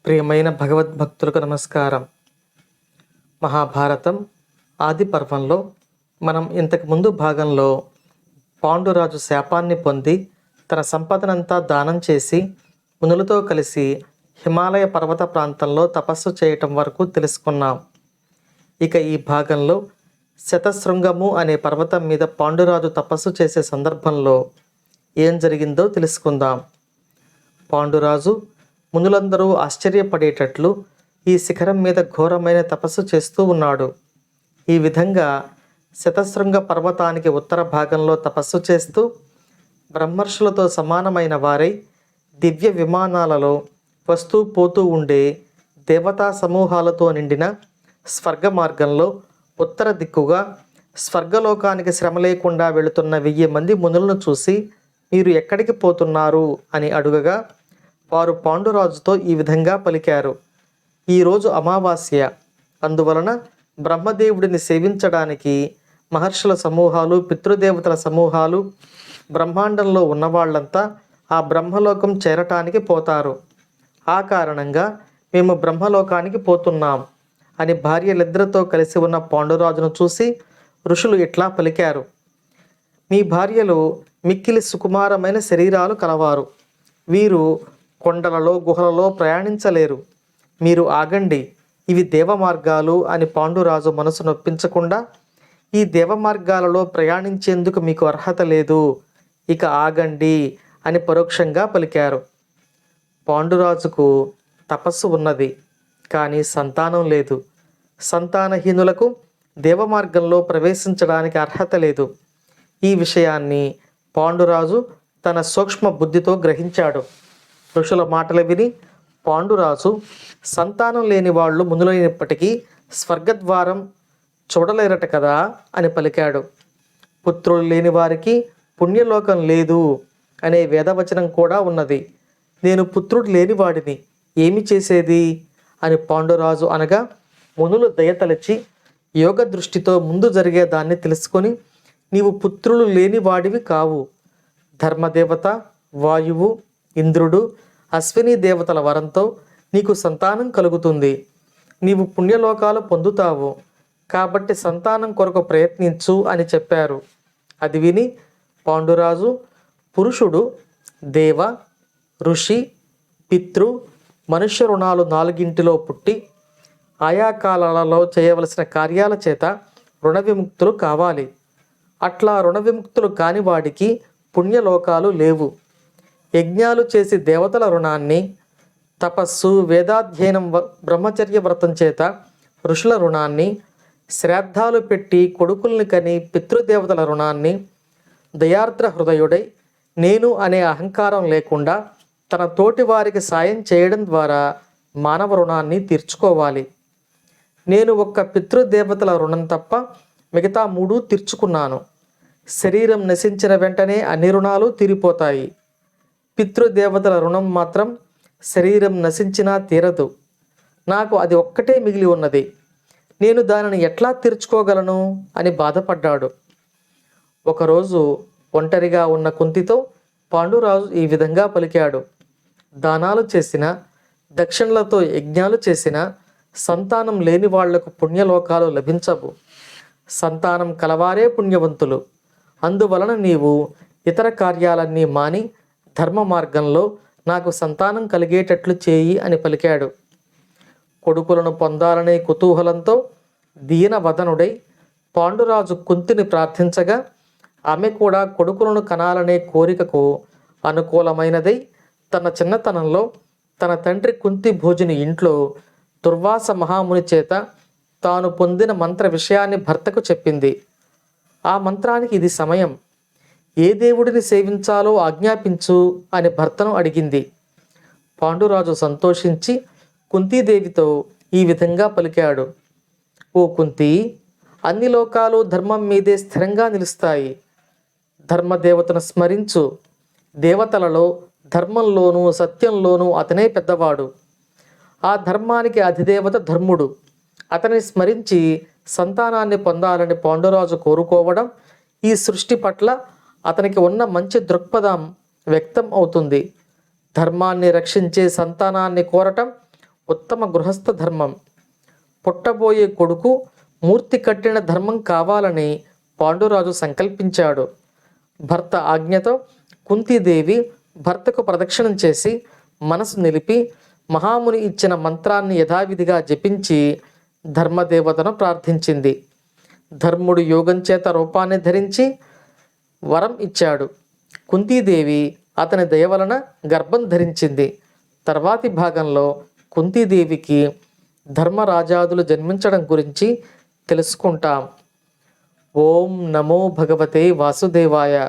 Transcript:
ప్రియమైన భగవద్భక్తులకు నమస్కారం. మహాభారతం ఆది పర్వంలో మనం ఇంతకు ముందు భాగంలో పాండురాజు శాపాన్ని పొంది తన సంపదనంతా దానం చేసి మునులతో కలిసి హిమాలయ పర్వత ప్రాంతంలో తపస్సు చేయటం వరకు తెలుసుకున్నాం. ఇక ఈ భాగంలో శతశృంగము అనే పర్వతం మీద పాండురాజు తపస్సు చేసే సందర్భంలో ఏం జరిగిందో తెలుసుకుందాం. పాండురాజు మునులందరూ ఆశ్చర్యపడేటట్లు ఈ శిఖరం మీద ఘోరమైన తపస్సు చేస్తూ ఉన్నాడు. ఈ విధంగా శతశృంగ పర్వతానికి ఉత్తర భాగంలో తపస్సు చేస్తూ బ్రహ్మర్షులతో సమానమైన వారై దివ్య విమానాలలో వస్తూ పోతూ ఉండే దేవతా సమూహాలతో నిండిన స్వర్గ మార్గంలో ఉత్తర దిక్కుగా స్వర్గలోకానికి శ్రమ లేకుండా వెళుతున్న 1000 మంది మునులను చూసి, మీరు ఎక్కడికి పోతున్నారు అని అడుగగా వారు పాండురాజుతో ఈ విధంగా పలికారు. ఈరోజు అమావాస్య, అందువలన బ్రహ్మదేవుడిని సేవించడానికి మహర్షుల సమూహాలు, పితృదేవతల సమూహాలు, బ్రహ్మాండంలో ఉన్నవాళ్లంతా ఆ బ్రహ్మలోకం చేరటానికి పోతారు. ఆ కారణంగా మేము బ్రహ్మలోకానికి పోతున్నాం అని భార్యలిద్దరితో కలిసి ఉన్న పాండురాజును చూసి ఋషులు ఇట్లా పలికారు. మీ భార్యలు మిక్కిలి సుకుమారమైన శరీరాలు కలవారు. వీరు కొండలలో గుహలలో ప్రయాణించలేరు. మీరు ఆగండి, ఇవి దేవమార్గాలు అని పాండురాజు మనసు నొప్పించకుండా, ఈ దేవమార్గాలలో ప్రయాణించేందుకు మీకు అర్హత లేదు, ఇక ఆగండి అని పరోక్షంగా పలికారు. పాండురాజుకు తపస్సు ఉన్నది, కానీ సంతానం లేదు. సంతానహీనులకు దేవమార్గంలో ప్రవేశించడానికి అర్హత లేదు. ఈ విషయాన్ని పాండురాజు తన సూక్ష్మ బుద్ధితో గ్రహించాడు. ఋషుల మాటలు విని పాండురాజు సంతానం లేని వాళ్ళు మునులైనప్పటికీ స్వర్గద్వారం చూడలేరట కదా అని పలికాడు. పుత్రులు లేని వారికి పుణ్యలోకం లేదు అనే వేదవచనం కూడా ఉన్నది. నేను పుత్రుడు లేనివాడిని, ఏమి చేసేది అని పాండురాజు అనగా మునులు దయతలచి యోగ దృష్టితో ముందు జరిగే దాన్ని తెలుసుకొని, నీవు పుత్రులు లేని వాడివి కావు. ధర్మదేవత, వాయువు, ఇంద్రుడు, అశ్విని దేవతల వరంతో నీకు సంతానం కలుగుతుంది. నీవు పుణ్యలోకాలు పొందుతావు, కాబట్టి సంతానం కొరకు ప్రయత్నించు అని చెప్పారు. అది విని పాండురాజు పురుషుడు దేవ, ఋషి, పితృ, మనుష్య రుణాలు 4 పుట్టి ఆయా కాలాలలో చేయవలసిన కార్యాల చేత రుణ విముక్తులు కావాలి. అట్లా రుణ విముక్తులు కాని వాడికి పుణ్యలోకాలు లేవు. యజ్ఞాలు చేసి దేవతల రుణాన్ని, తపస్సు, వేదాధ్యయనం, బ్రహ్మచర్య వ్రతం చేత ఋషుల రుణాన్ని, శ్రాద్ధాలు పెట్టి కొడుకుల్ని కని పితృదేవతల రుణాన్ని, దయార్ద్ర హృదయుడై నేను అనే అహంకారం లేకుండా తన తోటి వారికి సాయం చేయడం ద్వారా మానవ రుణాన్ని తీర్చుకోవాలి. నేను ఒక్క పితృదేవతల రుణం తప్ప మిగతా 3 తీర్చుకున్నాను. శరీరం నశించిన వెంటనే అన్ని రుణాలు తీరిపోతాయి. పితృదేవతల రుణం మాత్రం శరీరం నశించినా తీరదు. నాకు అది ఒక్కటే మిగిలి ఉన్నది. నేను దానిని ఎట్లా తీర్చుకోగలను అని బాధపడ్డాడు. ఒకరోజు ఒంటరిగా ఉన్న కుంతితో పాండురాజు ఈ విధంగా పలికాడు. దానాలు చేసిన, దక్షిణలతో యజ్ఞాలు చేసిన సంతానం లేని వాళ్లకు పుణ్యలోకాలు లభించవు. సంతానం కలవారే పుణ్యవంతులు. అందువలన నీవు ఇతర కార్యాలన్నీ మాని ధర్మ మార్గంలో నాకు సంతానం కలిగేటట్లు చేయి అని పలికాడు. కొడుకులను పొందాలనే కుతూహలంతో దీనవదనుడై పాండురాజు కుంతిని ప్రార్థించగా, ఆమె కూడా కొడుకులను కనాలనే కోరికకు అనుకూలమైనదై తన చిన్నతనంలో తన తండ్రి కుంతి భోజుని ఇంట్లో దుర్వాస మహాముని చేత తాను పొందిన మంత్ర విషయాన్ని భర్తకు చెప్పింది. ఆ మంత్రానికి ఇది సమయం, ఏ దేవుడిని సేవించాలో ఆజ్ఞాపించు అని భర్తను అడిగింది. పాండురాజు సంతోషించి కుంతీదేవితో ఈ విధంగా పలికాడు. ఓ కుంతి, అన్ని లోకాలు ధర్మం మీదే స్థిరంగా నిలుస్తాయి. ధర్మదేవతను స్మరించు. దేవతలలో ధర్మంలోనూ సత్యంలోనూ అతనే పెద్దవాడు. ఆ ధర్మానికి అధిదేవత ధర్ముడు. అతని స్మరించి సంతానాన్ని పొందాలని పాండురాజు కోరుకోవడం ఈ సృష్టి పట్ల అతనికి ఉన్న మంచి దృక్పథం వ్యక్తం అవుతుంది. ధర్మాన్ని రక్షించే సంతానాన్ని కోరటం ఉత్తమ గృహస్థ ధర్మం. పుట్టబోయే కొడుకు మూర్తి కట్టిన ధర్మం కావాలని పాండురాజు సంకల్పించాడు. భర్త ఆజ్ఞతో కుంతీదేవి భర్తకు ప్రదక్షిణం చేసి మనసు నిలిపి మహాముని ఇచ్చిన మంత్రాన్ని యథావిధిగా జపించి ధర్మదేవతను ప్రార్థించింది. ధర్ముడు యోగం చేత రూపాన్ని ధరించి వరం ఇచ్చాడు. కుంతీదేవి అతని దయ వలన గర్భం ధరించింది. తర్వాతి భాగంలో కుంతీదేవికి ధర్మరాజాదులు జన్మించడం గురించి తెలుసుకుంటాం. ఓం నమో భగవతే వాసుదేవాయ.